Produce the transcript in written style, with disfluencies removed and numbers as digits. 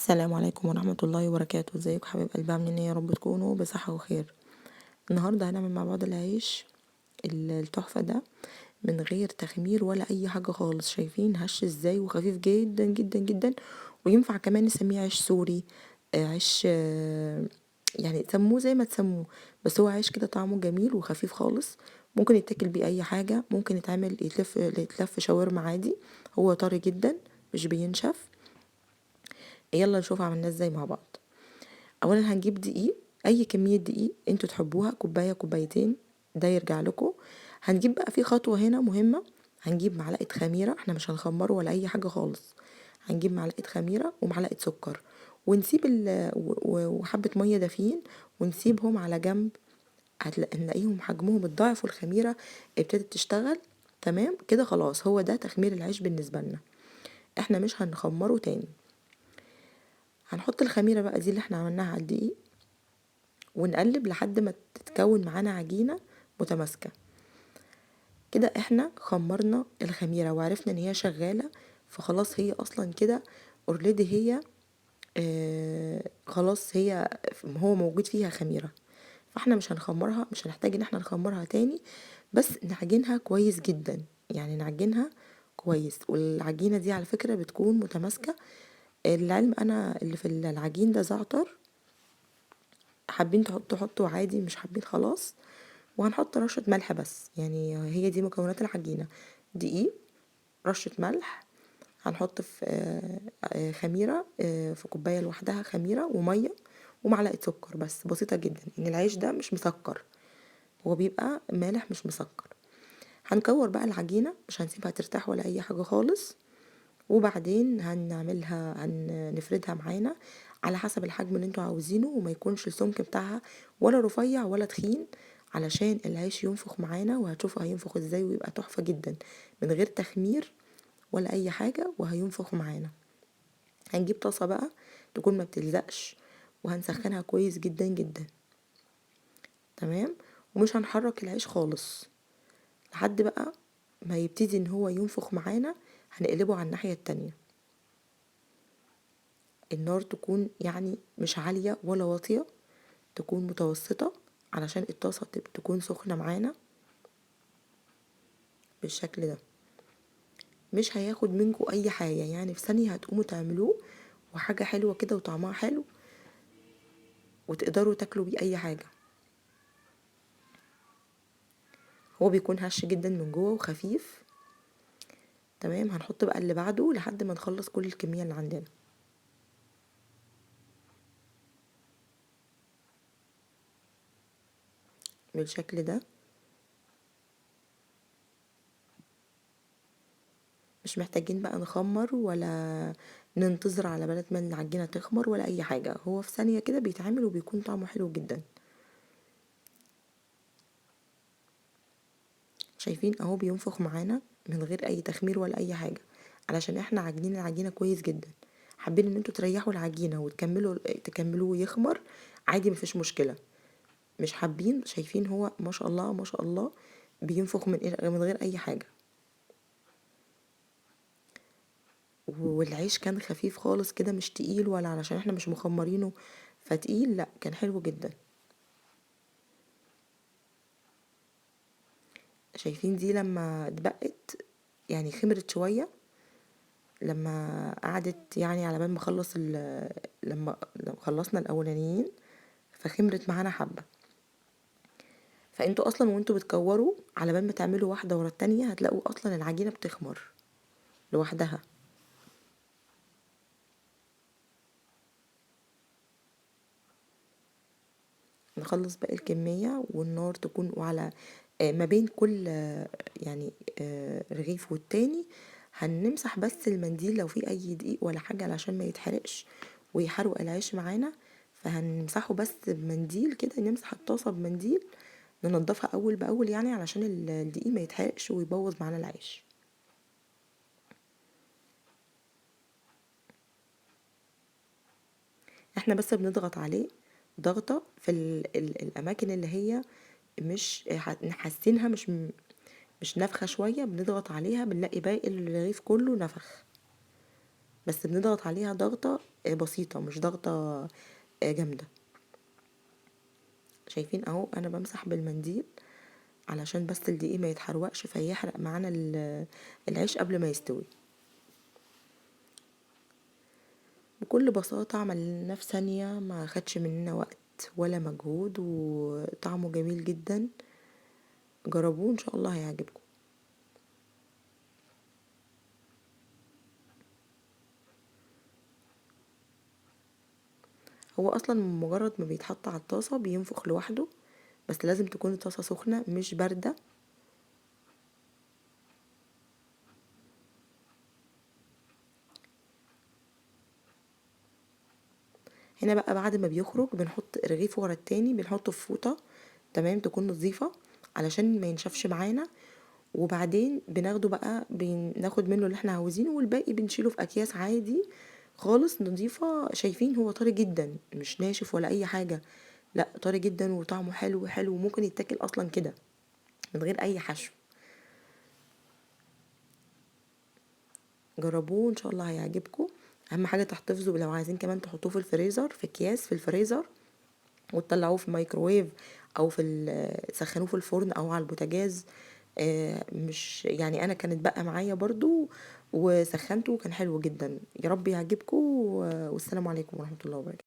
السلام عليكم ورحمة الله وبركاته. ازيكم حبايب قلبي؟ عاملين ايه؟ يا رب تكونوا بصحة وخير. النهاردة هنعمل مع بعض العيش التحفة ده من غير تخمير ولا اي حاجة خالص. شايفين هش ازاي وخفيف جدا جدا جدا، وينفع كمان نسميه عيش سوري، عيش يعني سموه زي ما تسموه، بس هو عيش كده طعمه جميل وخفيف خالص. ممكن يتاكل بيه اي حاجة، ممكن يتلف شاورما عادي. هو طري جدا مش بينشف. يلا نشوف عملناه ازاي مع بعض. اولا هنجيب دقيق، اي كمية دقيق انتوا تحبوها، كوباية كوبايتين ده يرجع لكم. هنجيب بقى في خطوة هنا مهمة، هنجيب معلقة خميرة، احنا مش هنخمره ولا اي حاجة خالص. هنجيب معلقة خميرة ومعلقة سكر، ونسيب وحبة مية دافيين، ونسيبهم على جنب. هنلاقيهم حجمهم اتضاعف والخميرة ابتدت تشتغل. تمام كده، خلاص هو ده تخمير العيش بالنسبة لنا، احنا مش هنخمره تاني. هنحط الخميرة بقى دي اللي احنا عملناها على الدقيق، ونقلب لحد ما تتكون معانا عجينة متماسكة. كده احنا خمرنا الخميرة وعرفنا ان هي شغالة، فخلاص هي اصلا كده اوريدي هي خلاص هو موجود فيها خميرة. فاحنا مش هنخمرها، مش هنحتاج ان احنا نخمرها تاني، بس نعجنها كويس جدا. يعني نعجنها كويس، والعجينة دي على فكرة بتكون متماسكة. العلم انا اللي في العجين ده زعتر، حابين تحطوا حطوا عادي، مش حابين خلاص. وهنحط رشة ملح بس، يعني هي دي مكونات العجينة: دقيق، رشة ملح. هنحط في خميرة، في كوباية لوحدها خميرة ومية ومعلقة سكر بس بسيطة جدا، ان العيش ده مش مسكر، هو بيبقى مالح مش مسكر. هنكور بقى العجينة، مش هنسيبها ترتاح ولا اي حاجة خالص. وبعدين هنفردها معانا على حسب الحجم اللي انتوا عاوزينه، وما يكونش السمك بتاعها ولا رفيع ولا تخين، علشان العيش ينفخ معانا. وهتشوفوا هينفخ ازاي ويبقى تحفة جدا من غير تخمير ولا اي حاجة، وهينفخ معانا. هنجيب طاسة بقى تكون ما بتلزقش، وهنسخنها كويس جدا جدا. تمام، ومش هنحرك العيش خالص لحد بقى ما يبتدي ان هو ينفخ معانا. هنقلبه على الناحية التانية. النار تكون يعني مش عالية ولا واطية، تكون متوسطة، علشان الطاسة تكون سخنة معانا بالشكل ده. مش هياخد منكم اي حاجة، يعني في ثانية هتقوموا تعملوه، وحاجة حلوة كده وطعمها حلو، وتقدروا تاكلوا بيه اي حاجة. هو بيكون هش جدا من جوه وخفيف. تمام، هنحط بقى اللي بعده لحد ما نخلص كل الكمية اللي عندنا بالشكل ده. مش محتاجين بقى نخمر ولا ننتظر على بلد ما العجينة تخمر ولا اي حاجة، هو في ثانية كده بيتعمل وبيكون طعمه حلو جدا. شايفين اهو بينفخ معانا من غير اي تخمير ولا اي حاجة، علشان احنا عاجنين العجينة كويس جدا. حابين ان انتوا تريحوا العجينة تكملوا يخمر عادي، مفيش مشكلة. مش حابين، شايفين هو ما شاء الله ما شاء الله بينفخ من غير اي حاجة. والعيش كان خفيف خالص كده، مش تقيل، ولا علشان احنا مش مخمرينه فتقيل، لا كان حلو جدا. شايفين دي لما اتبقت يعني خمرت شوية، لما قعدت يعني على بال ما لما خلصنا الاولانيين فخمرت معانا حبة. فانتوا اصلا وانتوا بتكوروا على بال ما تعملوا واحدة ورا التانية هتلاقوا اصلا العجينة بتخمر لوحدها. نخلص باقي الكمية، والنار تكون وعلى ما بين كل يعني رغيف والتاني هنمسح بس المنديل لو في اي دقيق ولا حاجة علشان ما يتحرقش ويحرق العيش معانا. فهنمسحه بس بمنديل كده، نمسح الطاسة بمنديل، ننضفها اول باول يعني علشان الدقيق ما يتحرقش ويبوظ معانا العيش. احنا بس بنضغط عليه ضغطة في الاماكن اللي هي مش حاسينها مش نافخة شوية، بنضغط عليها بنلاقي باقي الرغيف كله نفخ. بس بنضغط عليها ضغطة بسيطة، مش ضغطة جامدة. شايفين اهو انا بمسح بالمنديل علشان بس الدقيق ما يتحرقش فيحرق معانا العيش قبل ما يستوي. بكل بساطة عملناه في ثانية، ما خدش مننا وقت ولا مجهود، وطعمه جميل جدا. جربوه ان شاء الله هيعجبكم. هو اصلا مجرد ما بيتحط على الطاسة بينفخ لوحده، بس لازم تكون الطاسة سخنة مش باردة. هنا بقى بعد ما بيخرج بنحط رغيف ورا التاني، بنحطه في فوطة تمام تكون نظيفة علشان ما ينشفش معانا. وبعدين بناخده بقى بناخد منه اللي احنا عاوزينه، والباقي بنشيله في اكياس عادي خالص نضيفة. شايفين هو طري جدا مش ناشف ولا اي حاجة، لا طري جدا وطعمه حلو حلو، وممكن يتاكل اصلا كده من غير اي حشو. جربوه ان شاء الله هيعجبكم. اهم حاجة تحتفظوا لو عايزين كمان تحطوه في الفريزر في اكياس في الفريزر، وتطلعوه في الميكروويف او تسخنوه في الفرن او على البوتاجاز. مش يعني انا كانت بقى معايا برضو وسخنته وكان حلو جدا. يا رب يعجبكم، والسلام عليكم ورحمة الله وبركاته.